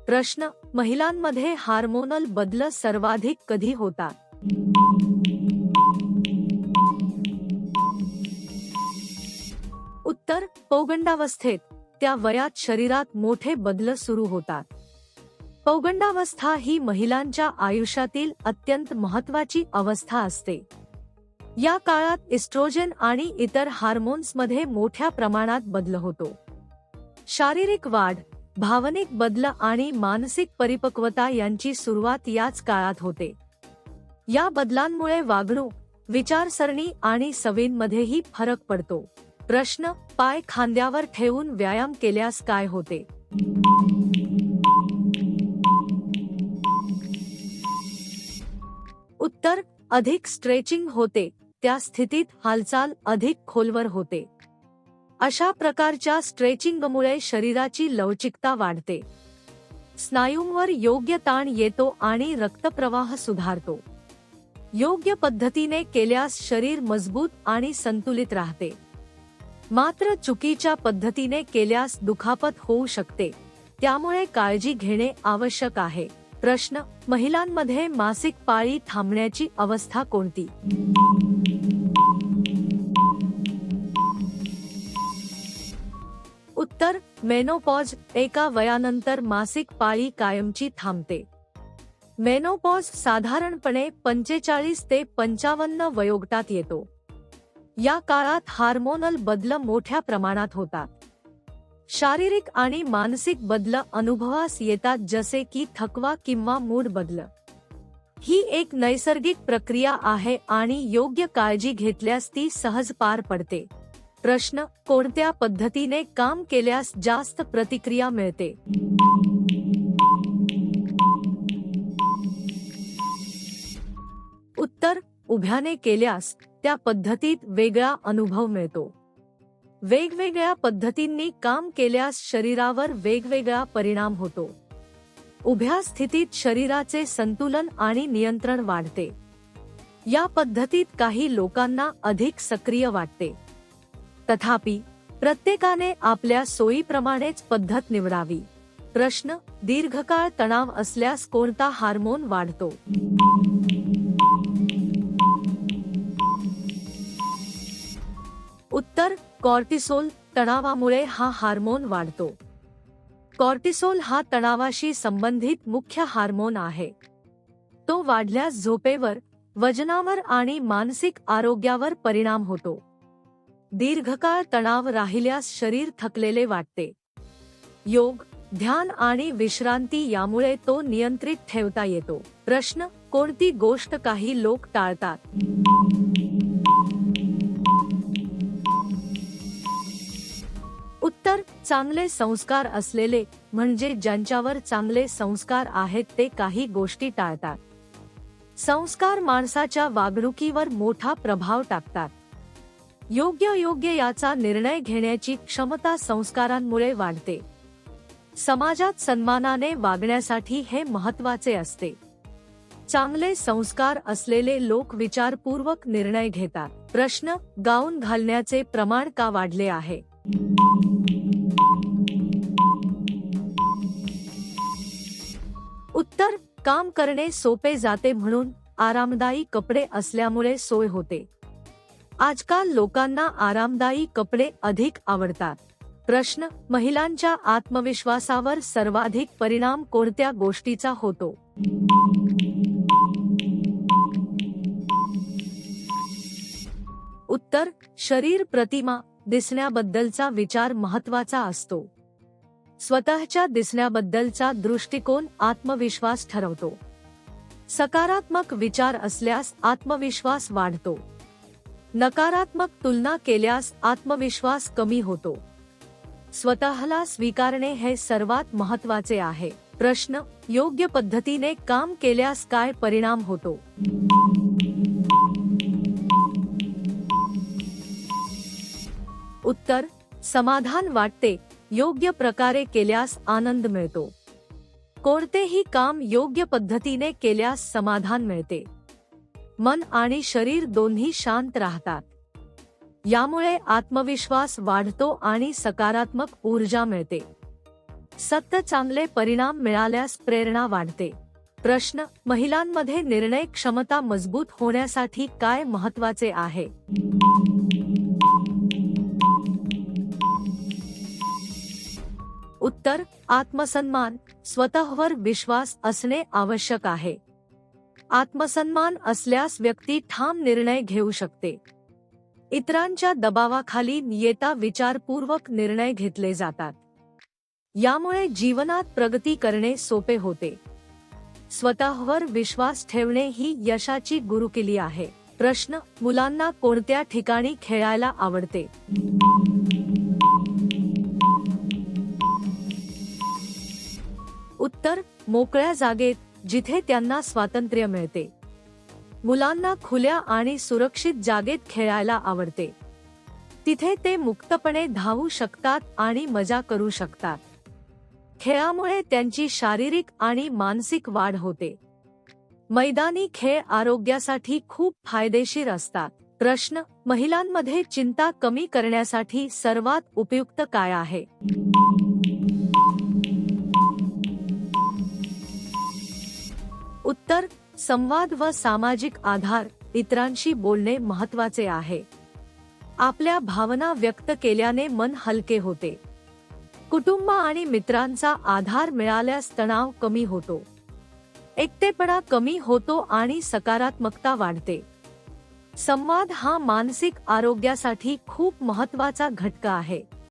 प्रश्न: महिलांमध्ये हार्मोनल बदल सर्वाधिक कधी होतात? उत्तर: पौगंडावस्थेत. त्या वयात शरीरात मोठे बदल सुरू होतात. पौगंडावस्था ही महिलांच्या आयुष्यातील अत्यंत महत्त्वाची अवस्था असते. या काळात इस्ट्रोजन आणि इतर हार्मोन्समध्ये मोठ्या प्रमाणात बदल होतो. शारीरिक वाढ, भावनिक बदल आणि मानसिक परिपक्वता यांची सुरुवात याच काळात होते. या बदलांमुळे वागणूक, विचारसरणी आणि सवयींमध्येही फरक पडतो. प्रश्न: पाय खांद्यावर ठेवून व्यायाम केल्यास काय होते? उत्तर: अधिक स्ट्रेचिंग होते. त्या स्थितीत हालचाल अधिक खोलवर होते. अशा प्रकारच्या स्ट्रेचिंगमुळे शरीराची लवचिकता वाढते. स्नायूंवर योग्य ताण येतो आणि रक्तप्रवाह सुधारतो. योग्य पद्धतीने केल्यास शरीर मजबूत आणि संतुलित राहते. मात्र चुकीच्या पद्धतीने केल्यास दुखापत होऊ शकते. त्यामुळे काळजी घेणे आवश्यक आहे. प्रश्न: महिलांमध्ये मासिक पाळी थांबण्याची अवस्था कोणती? उत्तर: मेनोपॉज. एका वयानंतर मासिक पाळी कायमची थांबते. मेनोपॉज साधारणपणे 45 ते 55 वयोगटात येतो. या काळात हार्मोनल बदल मोठ्या प्रमाणात होतात. शारीरिक आणि मानसिक बदल अनुभवास येतात, जसे की थकवा किंवा मूड बदल. ही एक नैसर्गिक प्रक्रिया आहे आणि योग्य काळजी घेतल्यास ती सहज पार पडते. प्रश्न: कोणत्या पद्धतीने काम केल्यास जास्त प्रतिक्रिया मिळते? उत्तर: उभ्याने केल्यास. त्या पद्धतीत वेगळा अनुभव मिळतो. वेगवेगळ्या पद्धतींनी काम केल्यास शरीरावर वेगवेगळा परिणाम होतो. उभ्या स्थितीत शरीराचे संतुलन आणि नियंत्रण वाढते. या पद्धतीत काही लोकांना अधिक सक्रिय वाटते. तथापि, प्रत्येकाने आपल्या सोयीप्रमाणेच पद्धत निवडावी. प्रश्न: दीर्घकाळ तणाव असल्यास कोणता हार्मोन वाढतो? उत्तर: कॉर्टिसोल. तणावामुळे हा हार्मोन वाढतो. कॉर्टिसोल हा तणावाशी संबंधित मुख्य हार्मोन आहे. तो वाढल्यास झोपेवर, वजनावर आणि मानसिक आरोग्यावर परिणाम होतो. दीर्घकाळ तणाव राहिल्यास शरीर थकलेले वाटते. योग, ध्यान आणि विश्रांती यामुळे तो नियंत्रित ठेवता येतो. प्रश्न: कोणती गोष्ट काही लोक टाळतात? उत्तर: चांगले संस्कार असलेले, म्हणजे ज्यांच्यावर चांगले संस्कार आहेत ते काही गोष्टी टाळतात. संस्कार माणसाच्या वागणुकीवर मोठा प्रभाव टाकतात. योग्य याचा निर्णय घेण्याची क्षमता संस्कारांमुळे वाढते. समाजात सन्मानाने वागण्यासाठी हे महत्त्वाचे असते. चांगले संस्कार असलेले लोक विचारपूर्वक निर्णय घेतात. प्रश्न: गाऊन घालण्याचे प्रमाण का वाढले आहे? उत्तर: काम करणे सोपे जाते म्हणून आरामदायी कपडे असल्यामुळे सोय होते. आजकाल लोकांना आरामदायी कपडे अधिक आवडतात. प्रश्न: महिलांच्या आत्मविश्वासावर सर्वाधिक परिणाम कोणत्या गोष्टीचा होतो? उत्तर: शरीर प्रतिमा, दिसण्याबद्दलचा विचार महत्त्वाचा असतो. स्वतःच्या दिसण्याबद्दलचा दृष्टिकोन आत्मविश्वास ठरवतो. सकारात्मक विचार असल्यास आत्मविश्वास वाढतो. नकारात्मक तुलना केल्यास आत्मविश्वास कमी होतो. स्वतःला स्वीकारणे हे सर्वात महत्त्वाचे आहे. प्रश्न: योग्य पद्धतीने काम केल्यास काय परिणाम होतो? उत्तर: समाधान वाटते. योग्य प्रकारे केल्यास आनंद मिळतो. कोणतेही काम योग्य पद्धतीने केल्यास समाधान मिळते. मन आणि शरीर दोन्ही शांत राहतात. यामुळे आत्मविश्वास वाढतो आणि सकारात्मक ऊर्जा मिळते. सतत चांगले परिणाम मिळाल्यास प्रेरणा वाढते. प्रश्न: महिलांमध्ये निर्णय क्षमता मजबूत होण्यासाठी काय महत्त्वाचे आहे? उत्तर: आत्मसन्मान, स्वतःवर विश्वास असणे आवश्यक आहे. आत्मसन्मान असल्यास व्यक्ती ठाम निर्णय घेऊ शकते. इतरांच्या दबावाखाली येता विचारपूर्वक निर्णय घेतले जातात. यामुळे जीवनात प्रगती करणे सोपे होते. स्वतःवर विश्वास ठेवणे ही यशाची गुरुकिल्ली आहे. प्रश्न: मुलांना कोणत्या ठिकाणी खेळायला आवडते? उत्तर: मोकळ्या जागेत, जिथे त्यांना स्वातंत्र्य मिळते. मुलांना खुल्या आणि सुरक्षित जागेत खेळायला आवडते. तिथे ते मुक्तपणे धावू शकतात आणि मजा करू शकतात. खेळामुळे त्यांची शारीरिक आणि मानसिक वाढ होते. मैदानी खेळ आरोग्यासाठी खूप फायदेशीर असतात. प्रश्न: महिलांमध्ये चिंता कमी करण्यासाठी सर्वात उपयुक्त काय आहे? उत्तर: संवाद व सामाजिक आधार. इतरांशी बोलणे महत्त्वाचे आहे. आपल्या भावना व्यक्त केल्याने मन हलके होते. कुटुंब आणि मित्रांचा आधार मिळाल्यास तणाव कमी होतो. एकटेपणा कमी होतो आणि सकारात्मकता वाढते. संवाद हा मानसिक आरोग्यासाठी खूप महत्त्वाचा घटक आहे.